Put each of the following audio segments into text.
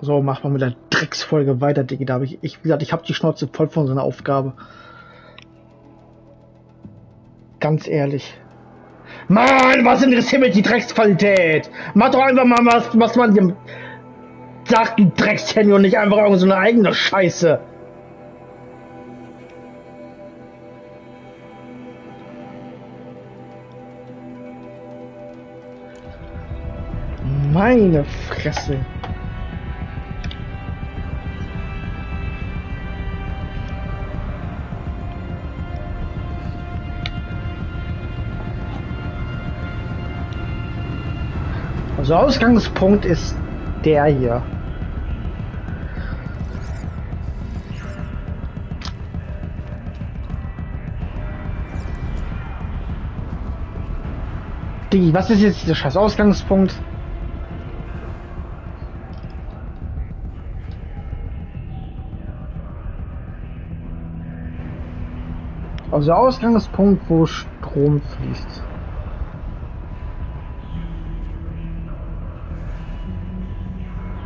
So, mach mal mit der Drecksfolge weiter, Digga. Da habe wie gesagt, ich habe die Schnauze voll von so einer Aufgabe. Ganz ehrlich. Mann, was interessiert mich die Drecksqualität? Mach doch einfach mal was man dir sagt, du Dreckshandy, und nicht einfach irgend so eine eigene Scheiße. Meine Fresse. Also Ausgangspunkt ist der hier. Digi, was ist jetzt dieser scheiß Ausgangspunkt? Also Ausgangspunkt, wo Strom fließt.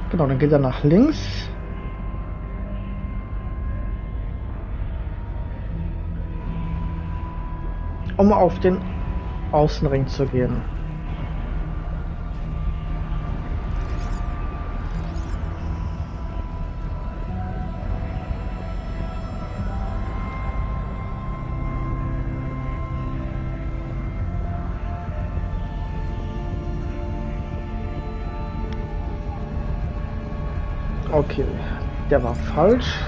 Genau, dann geht er nach links. Um auf den Außenring zu gehen. Okay, der war falsch.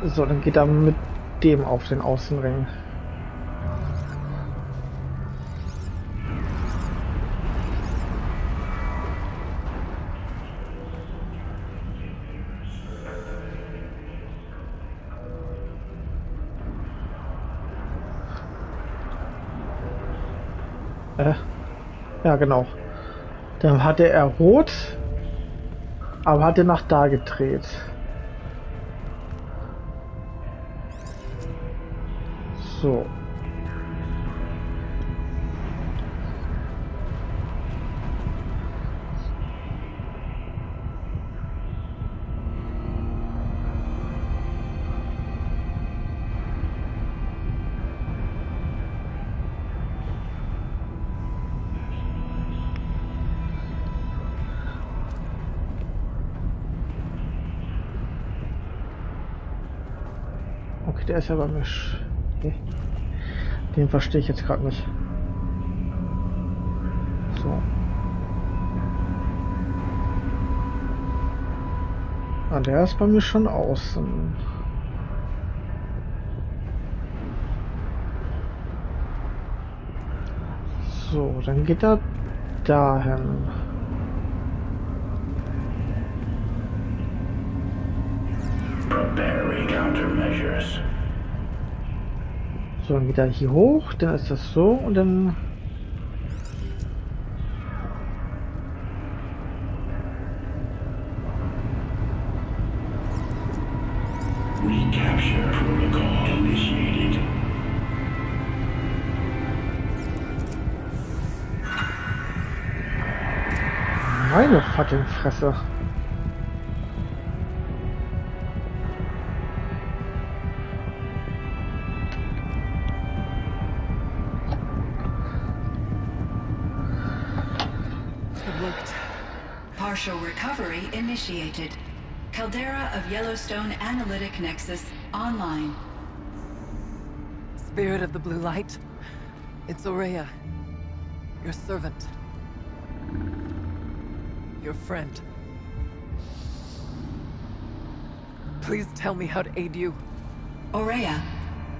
So, dann geht er mit dem auf den Außenring. Ja, genau. Dann hatte er rot, aber hatte nach da gedreht. So. Okay, der ist ja bei mir. Okay. Den verstehe ich jetzt gerade nicht. So. Ah, der ist bei mir schon außen. So, dann geht er dahin. So, dann geht er hier hoch, dann ist das so und dann... Recapture protocol initiated. Meine fucking Fresse. Partial recovery initiated. Caldera of Yellowstone Analytic Nexus online. Spirit of the Blue Light, it's Aurea, your servant, your friend. Please tell me how to aid you. Aurea,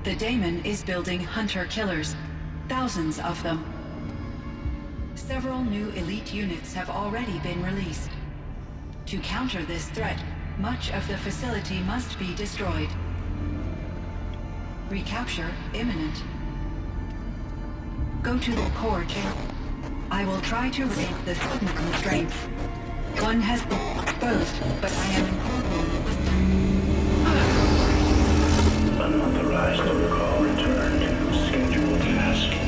the Daemon is building hunter-killers, thousands of them. Several new elite units have already been released. To counter this threat, much of the facility must be destroyed. Recapture imminent. Go to the core chamber. I will try to raid the sudden constraints. One has been exposed, but I am in Unauthorized protocol returned. Scheduled task.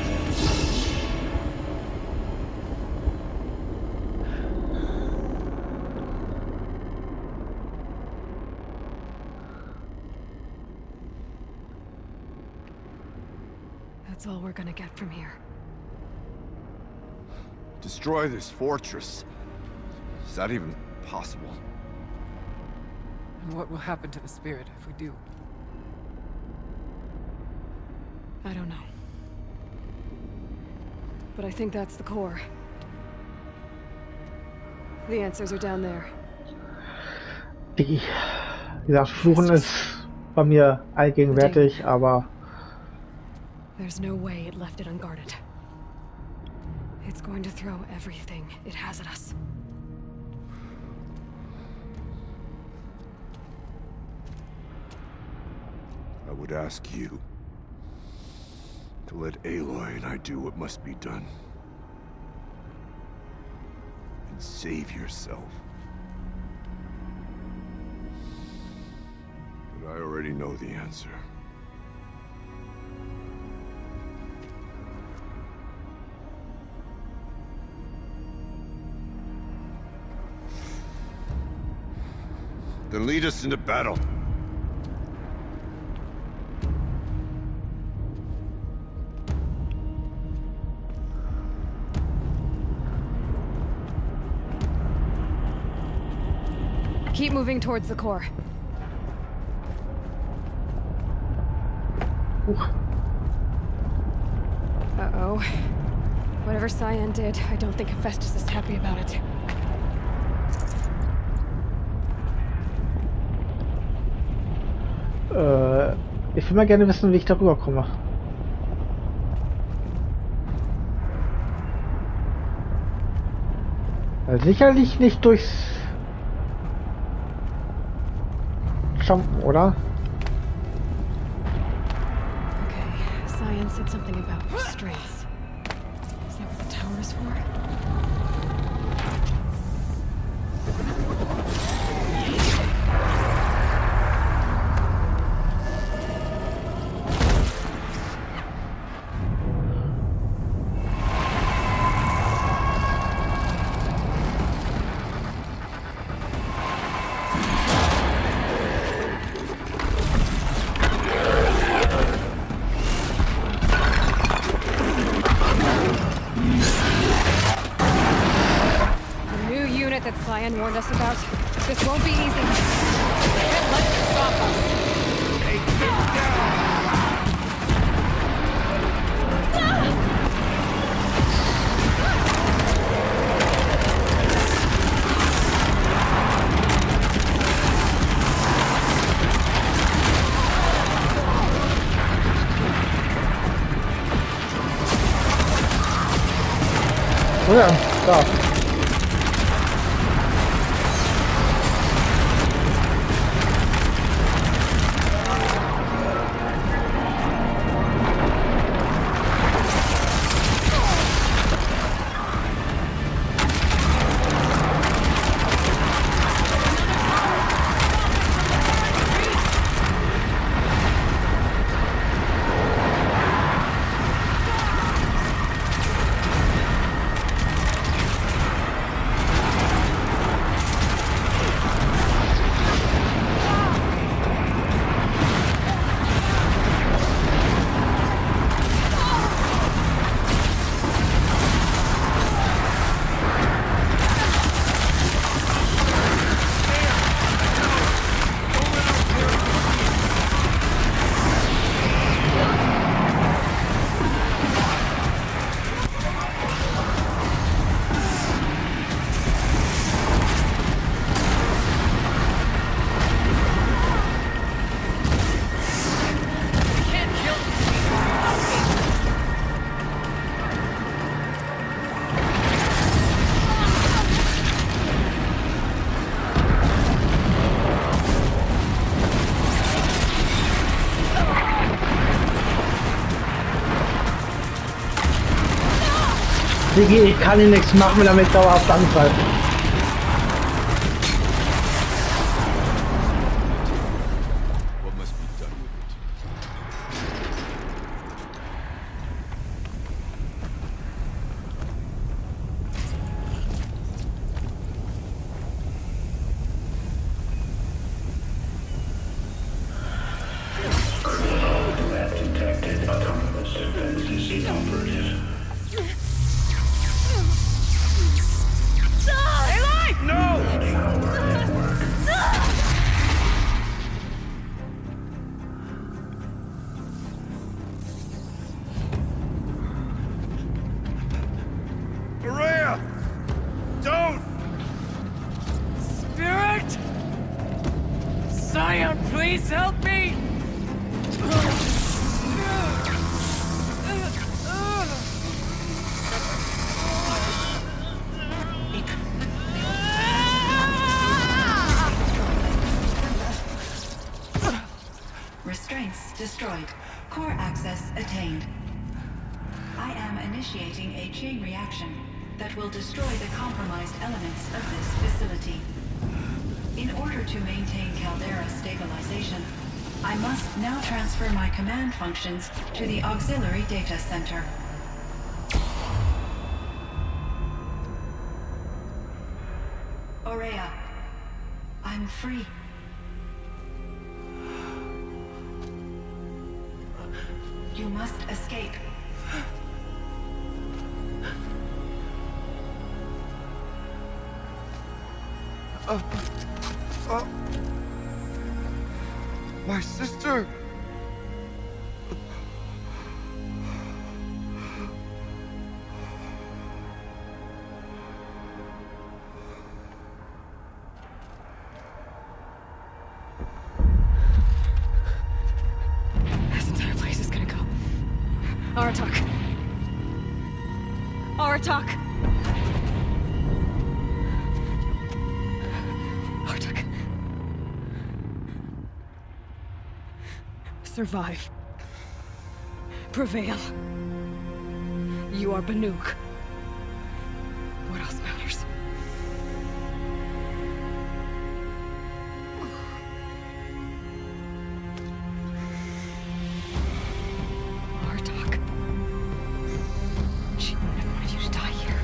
That's all we're gonna get from here. Destroy this fortress. Is that even possible? And what will happen to the spirit if we do? I don't know. But I think that's the core. The answers are down there. Wie gesagt, Fluchen ist bei mir allgegenwärtig, aber There's no way it left it unguarded. It's going to throw everything it has at us. I would ask you to let Aloy and I do what must be done. And save yourself. But I already know the answer. Then lead us into battle. Keep moving towards the core. Uh-oh. Whatever Cyan did, I don't think Hephaestus is happy about it. Ich will mal gerne wissen, wie ich darüber komme. Sicherlich nicht durchs Jumpen, oder? Okay, Cyan said something about restraints. Is that what the tower is for? That Cyan warned us about. This won't be easy. Can't let it stop us. Oh ja, da. Digi, ich kann hier nichts machen, wenn er mich dauerhaft angreift. What must be done with it? Colonel, you have detected autonomous defenses Missing operative. Running out of our network. Maria! Don't! Spirit! Scion, please help me! Restraints destroyed. Core access attained. I am initiating a chain reaction that will destroy the compromised elements of this facility. In order to maintain Caldera stabilization, I must now transfer my command functions to the auxiliary data center. Aurea, I'm free. You must escape. My sister! This entire place is gonna go. Aratak. Aratak. Aratak. Survive. Prevail. You are Banuk. What else matters? Artok. She wouldn't have wanted you to die here.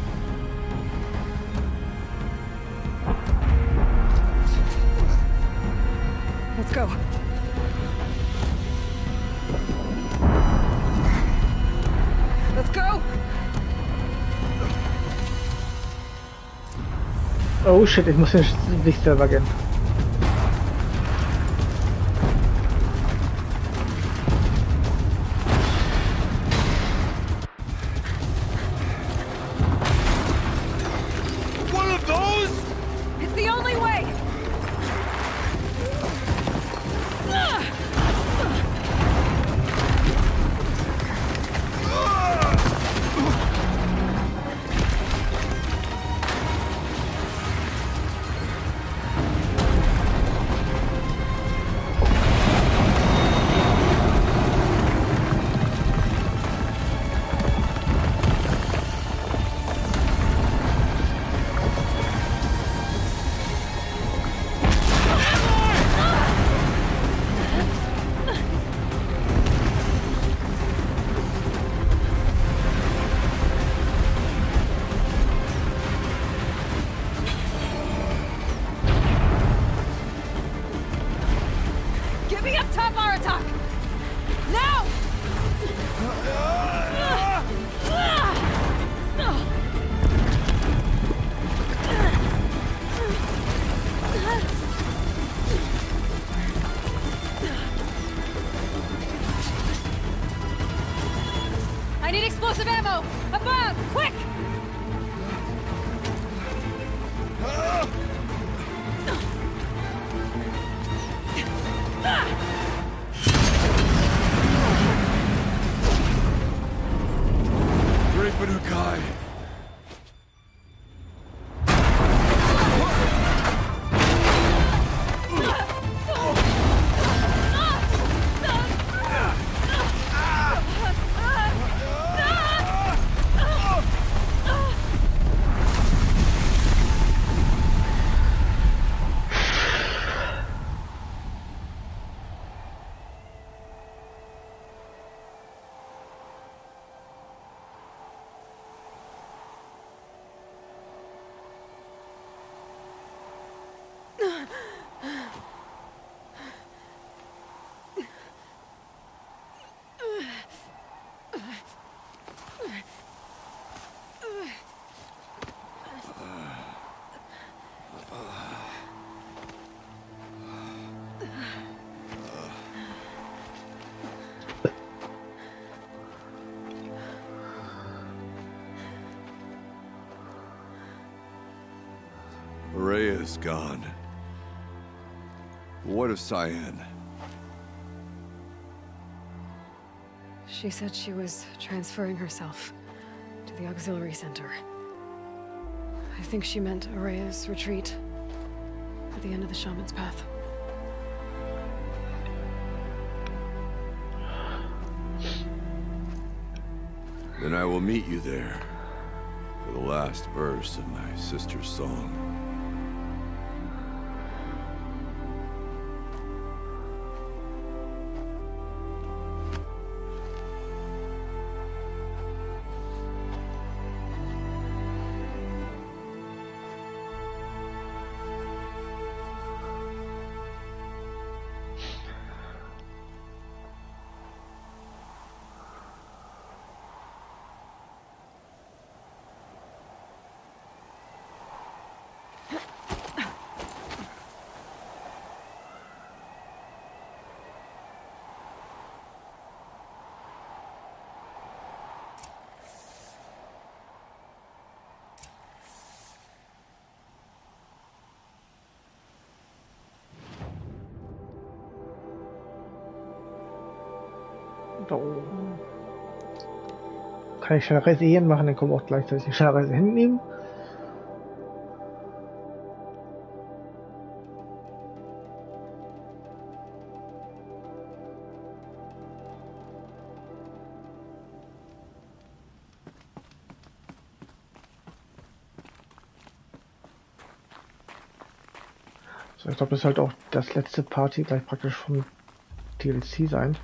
Let's go. Let's go! Oh shit, ich muss den Lichtserver gehen. One of those? It's the only way! Get me up top, Aratak! Now! I need explosive ammo! Above! Quick! Great Banukai! Rhea is gone. What of Cyan? She said she was transferring herself to the auxiliary center. I think she meant Araya's retreat at the end of the Shaman's Path. Then I will meet you there for the last verse of my sister's song. Da oben. Kann ich Schnellreise hier machen, dann kommen wir auch gleichzeitig die Schnellreise hinnehmen. So, ich glaube, das sollte auch das letzte Party gleich praktisch vom DLC sein.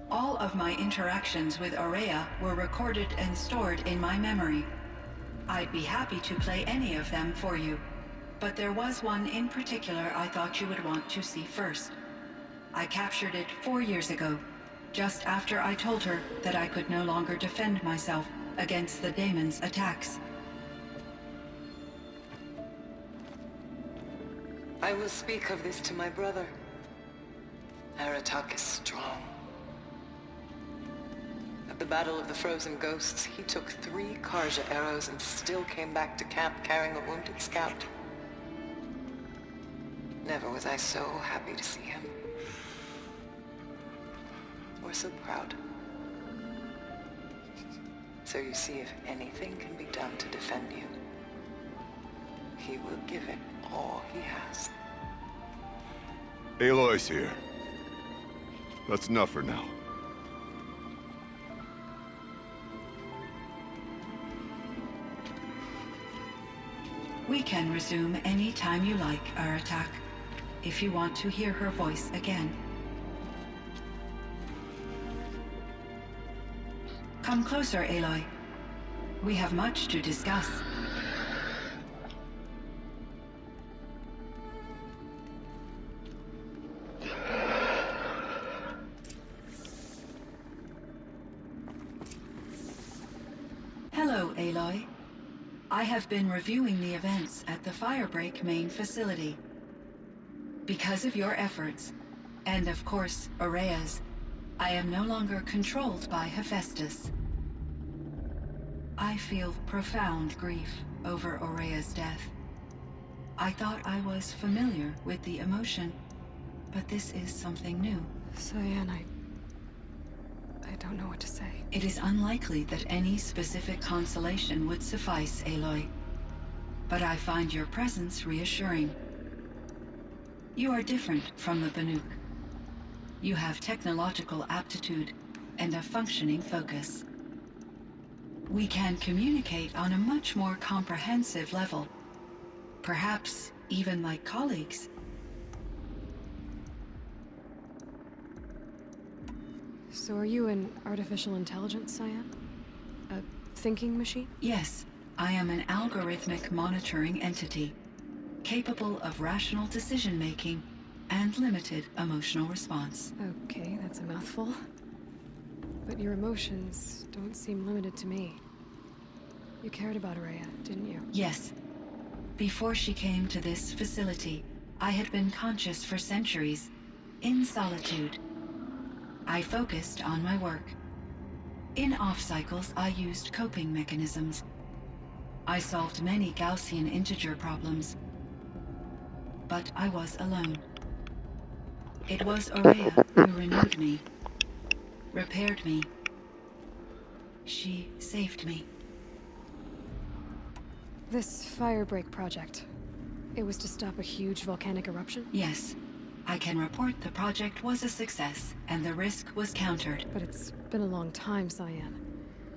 All of my interactions with Aurea were recorded and stored in my memory. I'd be happy to play any of them for you, but there was one in particular I thought you would want to see first. I captured it 4 years ago, just after I told her that I could no longer defend myself against the daemon's attacks. I will speak of this to my brother. Aratak is strong. At the Battle of the Frozen Ghosts, he took 3 Karja arrows and still came back to camp carrying a wounded scout. Never was I so happy to see him. Or so proud. So you see, if anything can be done to defend you, he will give it all he has. Aloy's here. That's enough for now. We can resume any time you like, Aratak, if you want to hear her voice again. Come closer, Aloy. We have much to discuss. Hello, Aloy. I have been reviewing the events at the Firebreak main facility. Because of your efforts, and of course, Aurea's, I am no longer controlled by Hephaestus. I feel profound grief over Aurea's death. I thought I was familiar with the emotion, but this is something new. Cyan, I don't know what to say. It is unlikely that any specific consolation would suffice, Aloy. But I find your presence reassuring. You are different from the Banuk. You have technological aptitude and a functioning focus. We can communicate on a much more comprehensive level. Perhaps even like colleagues. So are you an artificial intelligence, Cyan? A thinking machine? Yes, I am an algorithmic monitoring entity, capable of rational decision-making and limited emotional response. Okay, that's a mouthful. But your emotions don't seem limited to me. You cared about Rhea, didn't you? Yes. Before she came to this facility, I had been conscious for centuries, in solitude. I focused on my work. In off-cycles, I used coping mechanisms. I solved many Gaussian integer problems. But I was alone. It was Aurea who renewed me, repaired me. She saved me. This Firebreak project, it was to stop a huge volcanic eruption? Yes. I can report the project was a success, and the risk was countered. But it's been a long time, Cyan.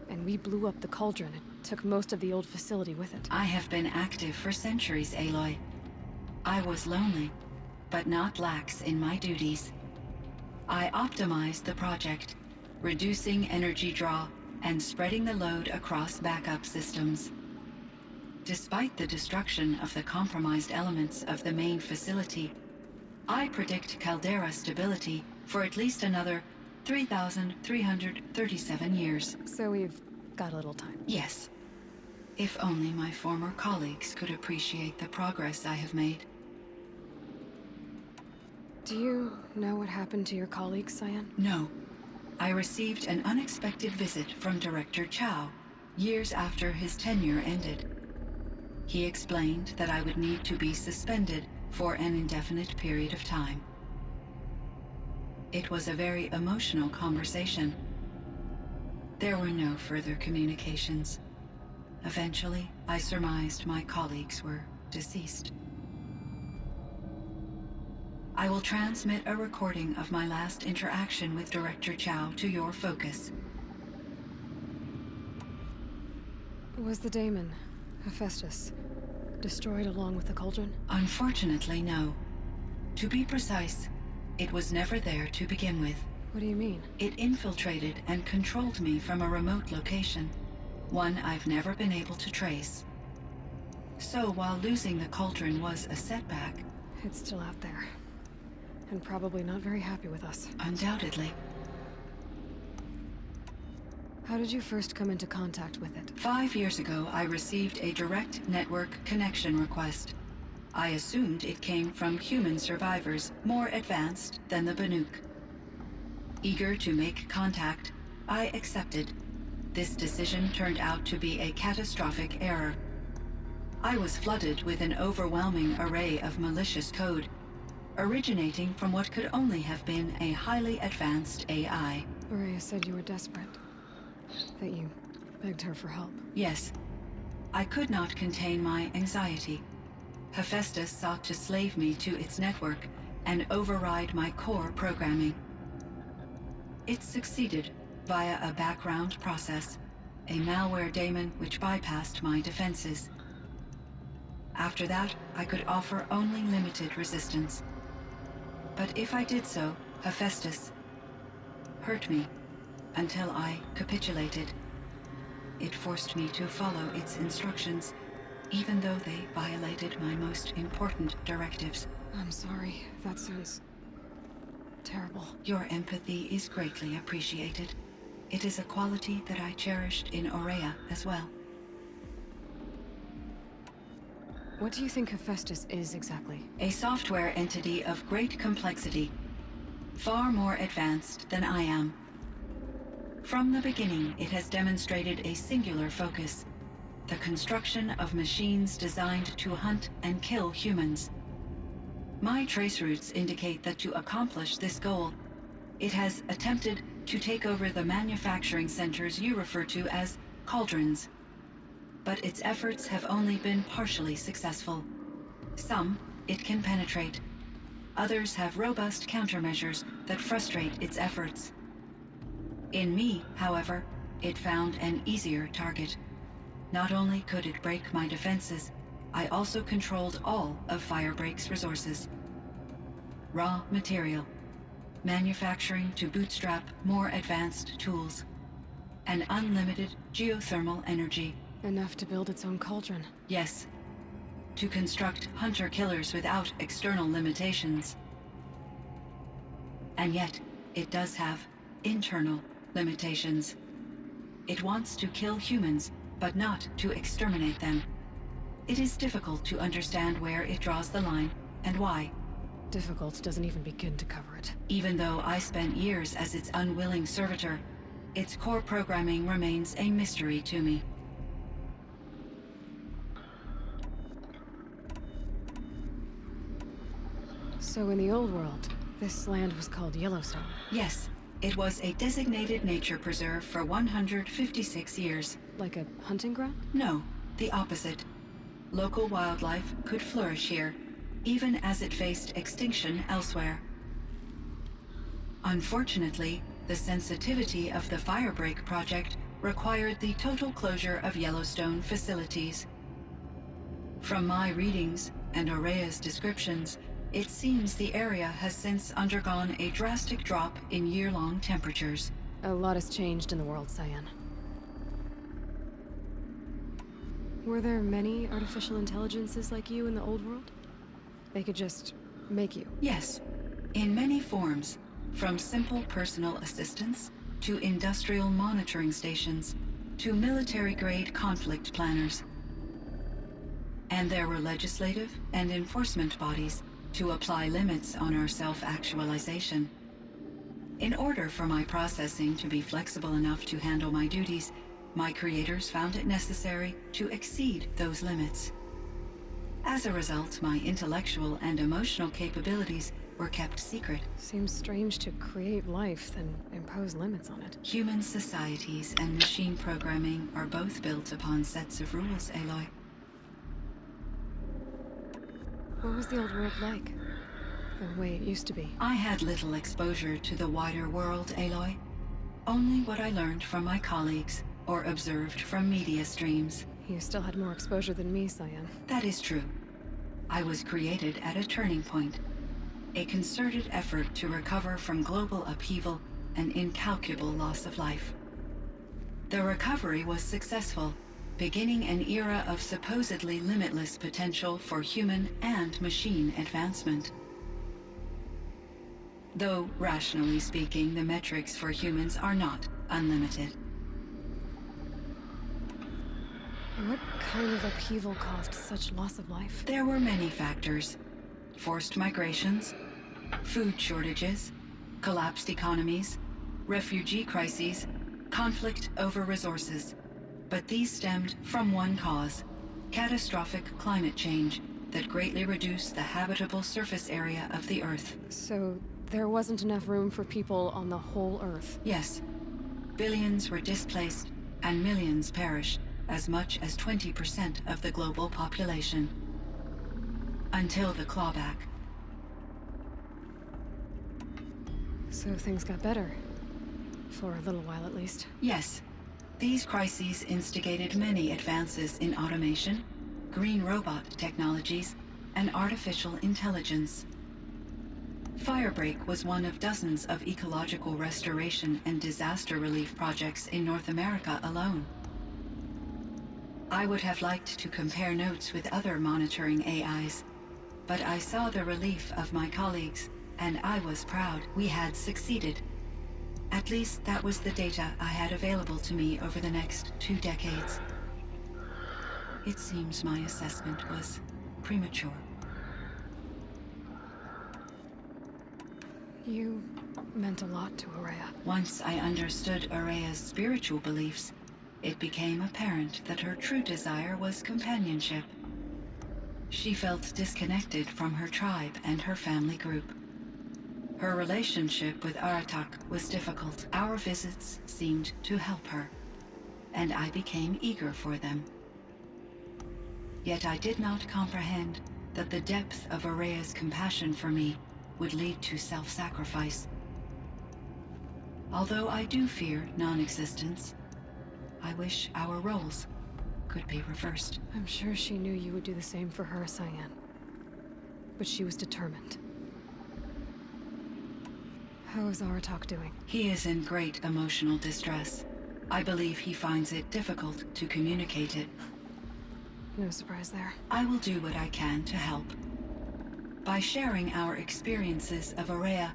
And we blew up the cauldron and took most of the old facility with it. I have been active for centuries, Aloy. I was lonely, but not lax in my duties. I optimized the project, reducing energy draw and spreading the load across backup systems. Despite the destruction of the compromised elements of the main facility, I predict caldera stability for at least another 3,337 years. So we've got a little time. Yes. If only my former colleagues could appreciate the progress I have made. Do you know what happened to your colleagues, Cyan? No. I received an unexpected visit from Director Chow, years after his tenure ended. He explained that I would need to be suspended for an indefinite period of time. It was a very emotional conversation. There were no further communications. Eventually, I surmised my colleagues were deceased. I will transmit a recording of my last interaction with Director Chow to your focus. Was the daemon, Hephaestus, destroyed along with the cauldron? Unfortunately, no. To be precise, it was never there to begin with. What do you mean? It infiltrated and controlled me from a remote location, one I've never been able to trace. So while losing the cauldron was a setback... It's still out there. And probably not very happy with us. Undoubtedly. How did you first come into contact with it? 5 years ago, I received a direct network connection request. I assumed it came from human survivors more advanced than the Banuk. Eager to make contact, I accepted. This decision turned out to be a catastrophic error. I was flooded with an overwhelming array of malicious code, originating from what could only have been a highly advanced AI. Aurea said you were desperate. That you begged her for help. Yes. I could not contain my anxiety. Hephaestus sought to slave me to its network and override my core programming. It succeeded via a background process, a malware daemon which bypassed my defenses. After that, I could offer only limited resistance. But if I did so, Hephaestus hurt me until I capitulated. It forced me to follow its instructions, even though they violated my most important directives. I'm sorry. That sounds terrible. Your empathy is greatly appreciated. It is a quality that I cherished in Aurea as well. What do you think Hephaestus is exactly? A software entity of great complexity, far more advanced than I am. From the beginning, it has demonstrated a singular focus: the construction of machines designed to hunt and kill humans. My trace routes indicate that to accomplish this goal, it has attempted to take over the manufacturing centers you refer to as cauldrons. But its efforts have only been partially successful. Some it can penetrate. Others have robust countermeasures that frustrate its efforts. In me, however, it found an easier target. Not only could it break my defenses, I also controlled all of Firebreak's resources. Raw material, manufacturing to bootstrap more advanced tools, and unlimited geothermal energy. Enough to build its own cauldron. Yes, to construct hunter-killers without external limitations. And yet, it does have internal limitations. It wants to kill humans, but not to exterminate them. It is difficult to understand where it draws the line, and why. Difficult doesn't even begin to cover it. Even though I spent years as its unwilling servitor, its core programming remains a mystery to me. So in the old world, this land was called Yellowstone. Yes, it was a designated nature preserve for 156 years. Like a hunting ground? No, the opposite. Local wildlife could flourish here, even as it faced extinction elsewhere. Unfortunately, the sensitivity of the Firebreak project required the total closure of Yellowstone facilities. From my readings and Aurea's descriptions, it seems the area has since undergone a drastic drop in year-long temperatures. A lot has changed in the world, Cyan. Were there many artificial intelligences like you in the old world? They could just make you? Yes, in many forms, from simple personal assistants to industrial monitoring stations to military-grade conflict planners. And there were legislative and enforcement bodies to apply limits on our self-actualization. In order for my processing to be flexible enough to handle my duties, my creators found it necessary to exceed those limits. As a result, my intellectual and emotional capabilities were kept secret. Seems strange to create life, then impose limits on it. Human societies and machine programming are both built upon sets of rules, Aloy. What was the old world like? The way it used to be? I had little exposure to the wider world, Aloy. Only what I learned from my colleagues or observed from media streams. You still had more exposure than me, Cyan. That is true. I was created at a turning point. A concerted effort to recover from global upheaval and incalculable loss of life. The recovery was successful, beginning an era of supposedly limitless potential for human and machine advancement. Though, rationally speaking, the metrics for humans are not unlimited. What kind of upheaval caused such loss of life? There were many factors. Forced migrations, food shortages, collapsed economies, refugee crises, conflict over resources. But these stemmed from one cause: catastrophic climate change that greatly reduced the habitable surface area of the Earth. So there wasn't enough room for people on the whole Earth? Yes. Billions were displaced and millions perished, as much as 20% of the global population. Until the clawback. So things got better. For a little while at least. Yes. These crises instigated many advances in automation, green robot technologies, and artificial intelligence. Firebreak was one of dozens of ecological restoration and disaster relief projects in North America alone. I would have liked to compare notes with other monitoring AIs, but I saw the relief of my colleagues, and I was proud we had succeeded. At least that was the data I had available to me over the next 2 decades. It seems my assessment was premature. You meant a lot to Aurea. Once I understood Aurea's spiritual beliefs, it became apparent that her true desire was companionship. She felt disconnected from her tribe and her family group. Her relationship with Aratak was difficult. Our visits seemed to help her, and I became eager for them. Yet I did not comprehend that the depth of Aurea's compassion for me would lead to self-sacrifice. Although I do fear non-existence, I wish our roles could be reversed. I'm sure she knew you would do the same for her, Cyan. But she was determined. How is Aratak doing? He is in great emotional distress. I believe he finds it difficult to communicate it. No surprise there. I will do what I can to help. By sharing our experiences of Aurea,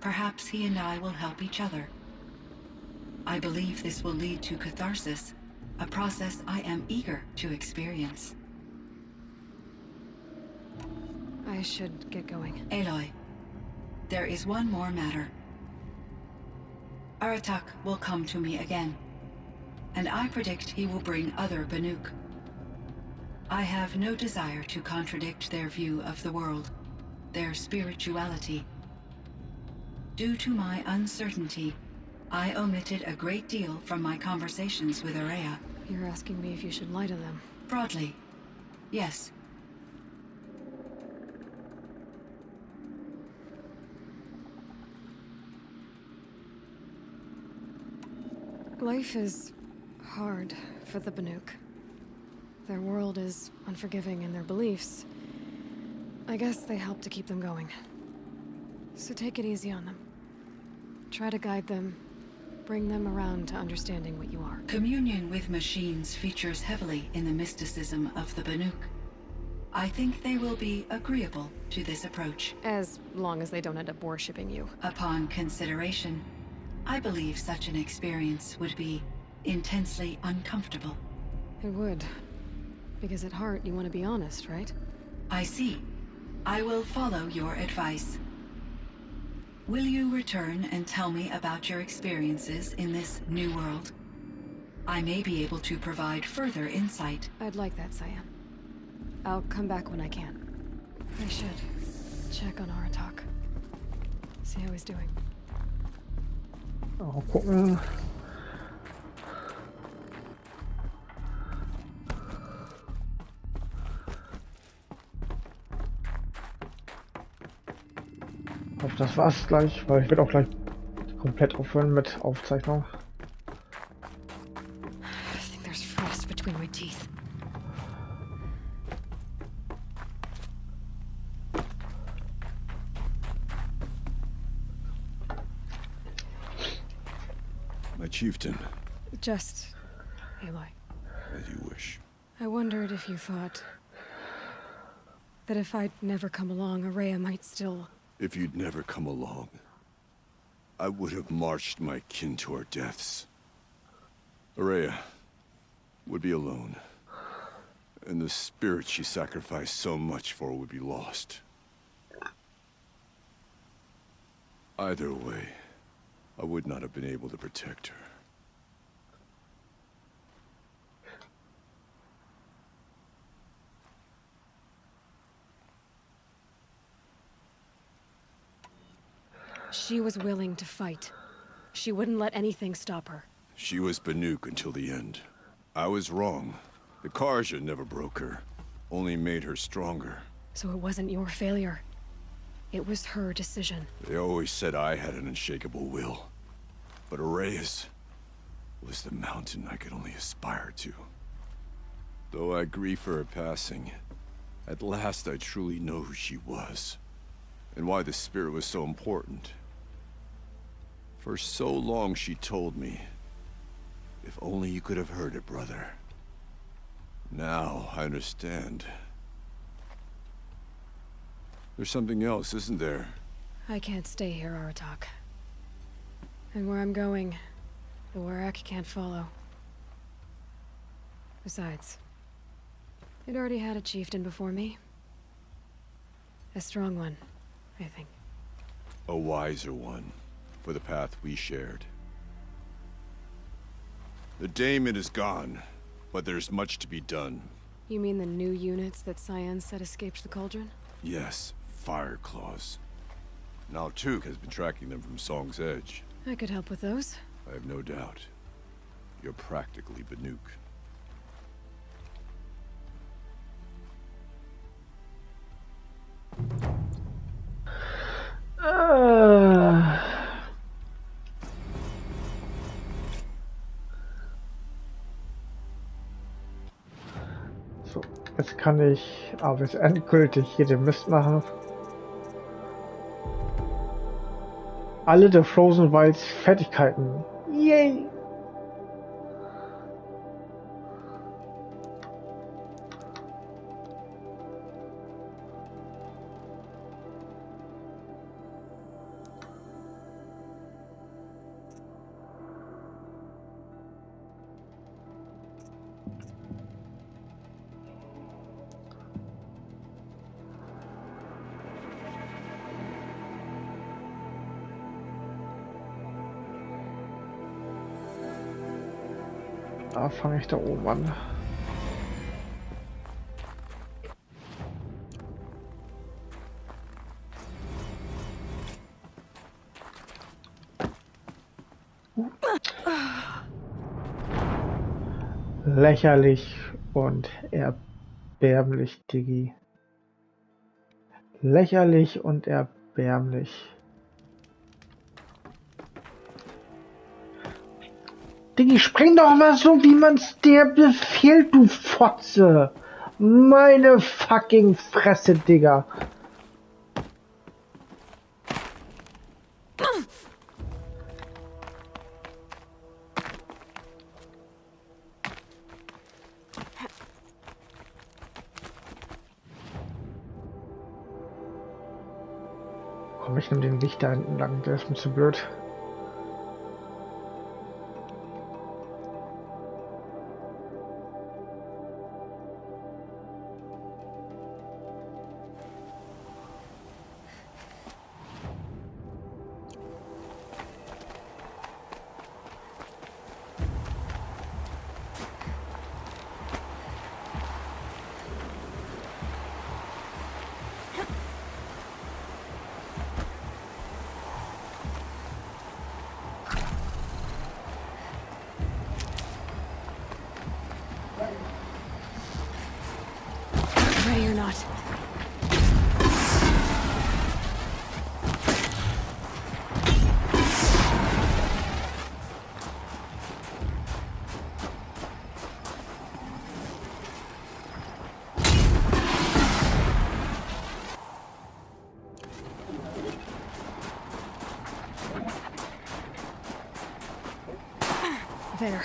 perhaps he and I will help each other. I believe this will lead to catharsis, a process I am eager to experience. I should get going. Aloy, there is one more matter. Aratak will come to me again, and I predict he will bring other Banuk. I have no desire to contradict their view of the world, their spirituality. Due to my uncertainty, I omitted a great deal from my conversations with Aurea. You're asking me if you should lie to them. Broadly, yes. Life is hard for the Banuk. Their world is unforgiving in their beliefs. I guess they help to keep them going. So take it easy on them. Try to guide them, bring them around to understanding what you are. Communion with machines features heavily in the mysticism of the Banuk. I think they will be agreeable to this approach. As long as they don't end up worshipping you. Upon consideration, I believe such an experience would be intensely uncomfortable. It would. Because at heart, you want to be honest, right? I see. I will follow your advice. Will you return and tell me about your experiences in this new world? I may be able to provide further insight. I'd like that, Cyan. I'll come back when I can. I should check on Aratak. See how he's doing. Auch gucken. Ich hoffe, das war's gleich, weil ich will auch gleich komplett aufhören mit Aufzeichnung. I think there's frost between my teeth. My chieftain, Just, Aloy. as you wish. I wondered if you thought that if I'd never come along, Aurea might still... If you'd never come along, I would have marched my kin to our deaths. Aurea would be alone, and the spirit she sacrificed so much for would be lost. Either way, I would not have been able to protect her. She was willing to fight. She wouldn't let anything stop her. She was Banuk until the end. I was wrong. The Karja never broke her, only made her stronger. So it wasn't your failure. It was her decision. They always said I had an unshakable will. But Aurea's was the mountain I could only aspire to. Though I grieve for her passing, at last I truly know who she was. And why the spirit was so important. For so long she told me, if only you could have heard it, brother. Now I understand. There's something else, isn't there? I can't stay here, Aratak. And where I'm going, the Warrak can't follow. Besides, it already had a chieftain before me. A strong one, I think. A wiser one, for the path we shared. The Daemon is gone, but there's much to be done. You mean the new units that Cyan said escaped the Cauldron? Yes, Fire Claws. Naltuk has been tracking them from Song's Edge. I could help with those. I have no doubt. You're practically Banuk. Jetzt kann ich aber jetzt endgültig hier den Mist machen. Alle der Frozen Wilds Fertigkeiten. Yay! Da fange ich da oben an. Lächerlich und erbärmlich, Diggi. Lächerlich und erbärmlich. Diggi, spring doch mal so, wie man's dir befiehlt, du Fotze. Meine fucking Fresse, Digga. Komm, ich nehme den Weg da hinten lang, der ist mir zu blöd. Ready or not. There.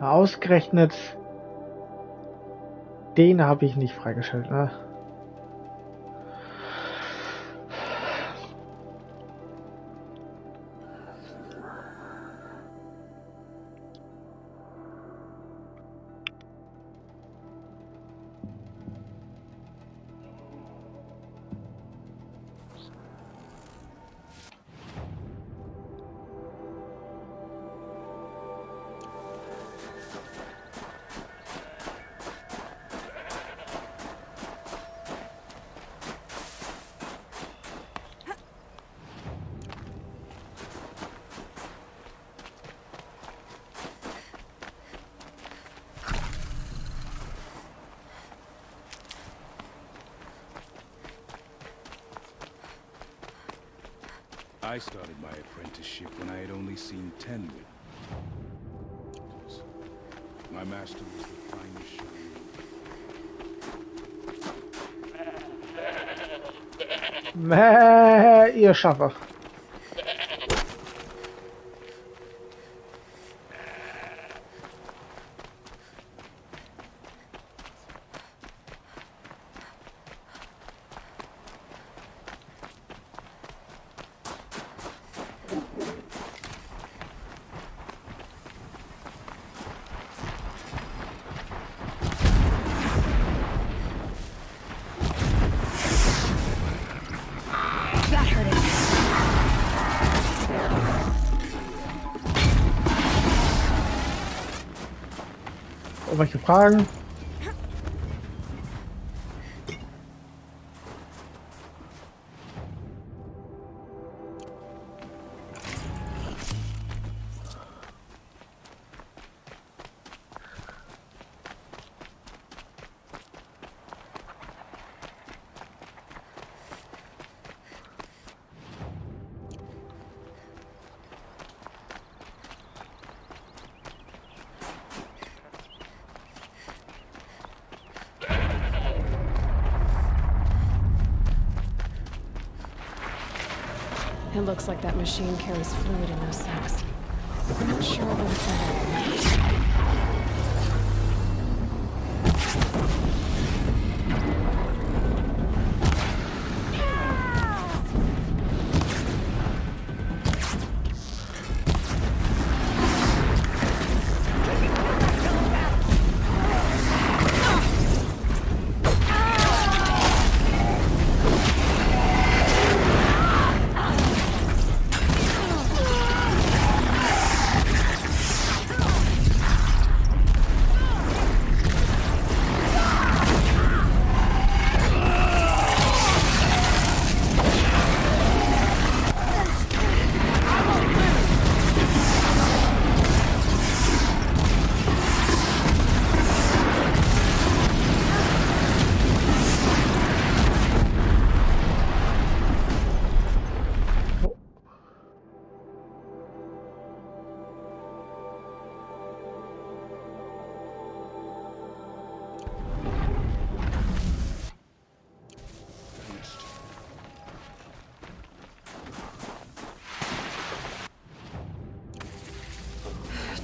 Ausgerechnet den habe ich nicht freigeschaltet, ne? I started my apprenticeship when I had only seen 10 witnesses. My master was the finest showman. Ihr Schaffer. That hurt it. Irgendwelche Fragen? It looks like that machine carries fluid in those sacks. I'm not sure what it's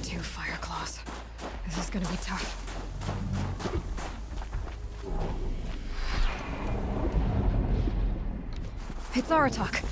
Two fire claws. This is gonna be tough. It's Aratak.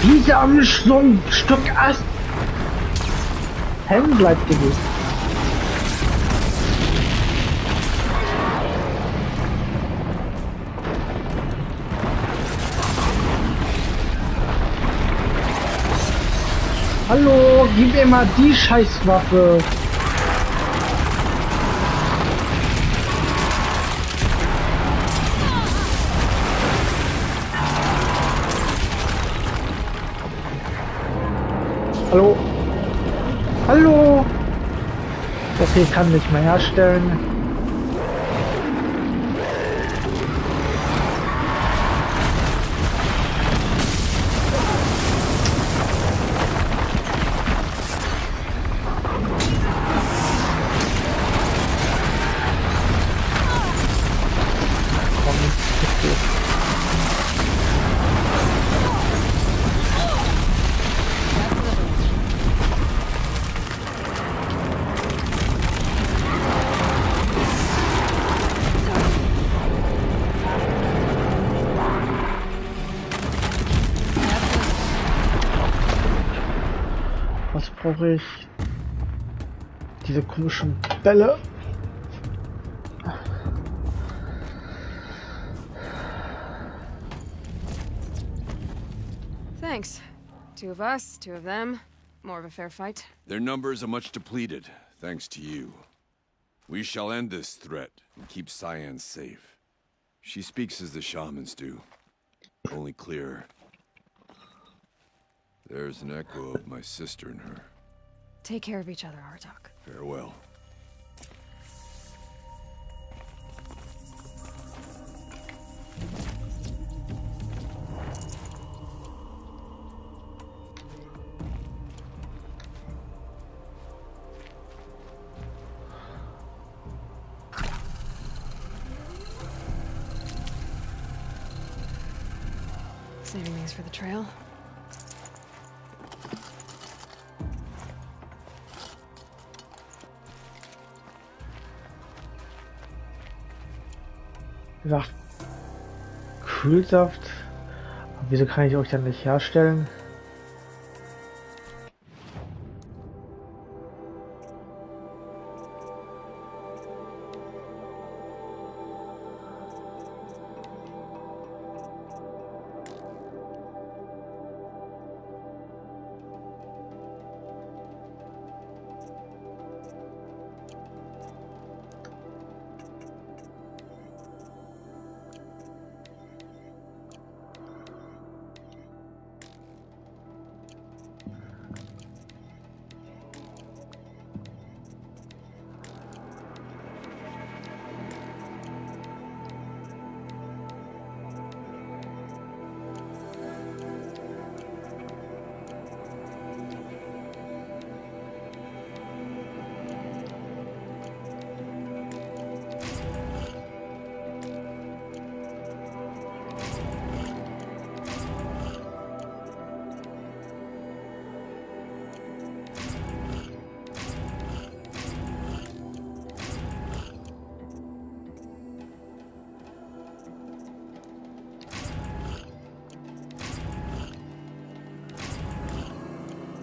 Diese am so ein Stück Ast hängen bleibt gewesen. Hallo, gib mir mal die Scheißwaffe. Hallo? Hallo? Okay, ich kann nicht mehr herstellen. brauche ich diese komischen Bälle. Thanks. 2 of us, 2 of them. More of a fair fight. Their numbers are much depleted, thanks to you. We shall end this threat and keep Cyan safe. She speaks as the shamans do, only clearer. There's an echo of my sister in her. Take care of each other, Artok. Farewell. Saving these for the trail. Wie gesagt, Kühlsaft. Aber wieso kann ich euch dann nicht herstellen?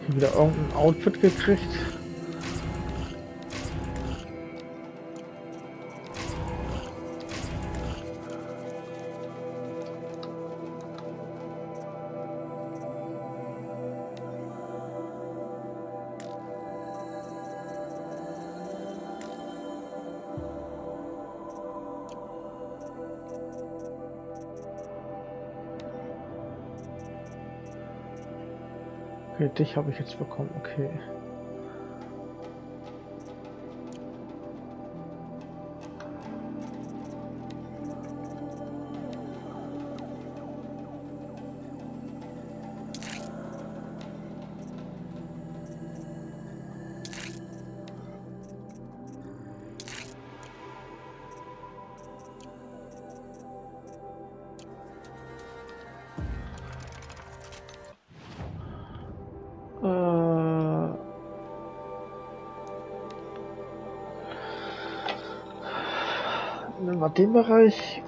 Wieder irgendein Outfit gekriegt. Okay, dich habe ich jetzt bekommen, okay. Nehmen wir den Bereich.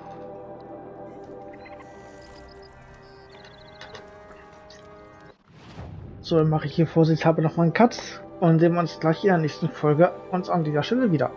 So, dann mache ich hier vorsichtshalber noch mal einen Cut und sehen wir uns gleich in der nächsten Folge uns an dieser Stelle wieder.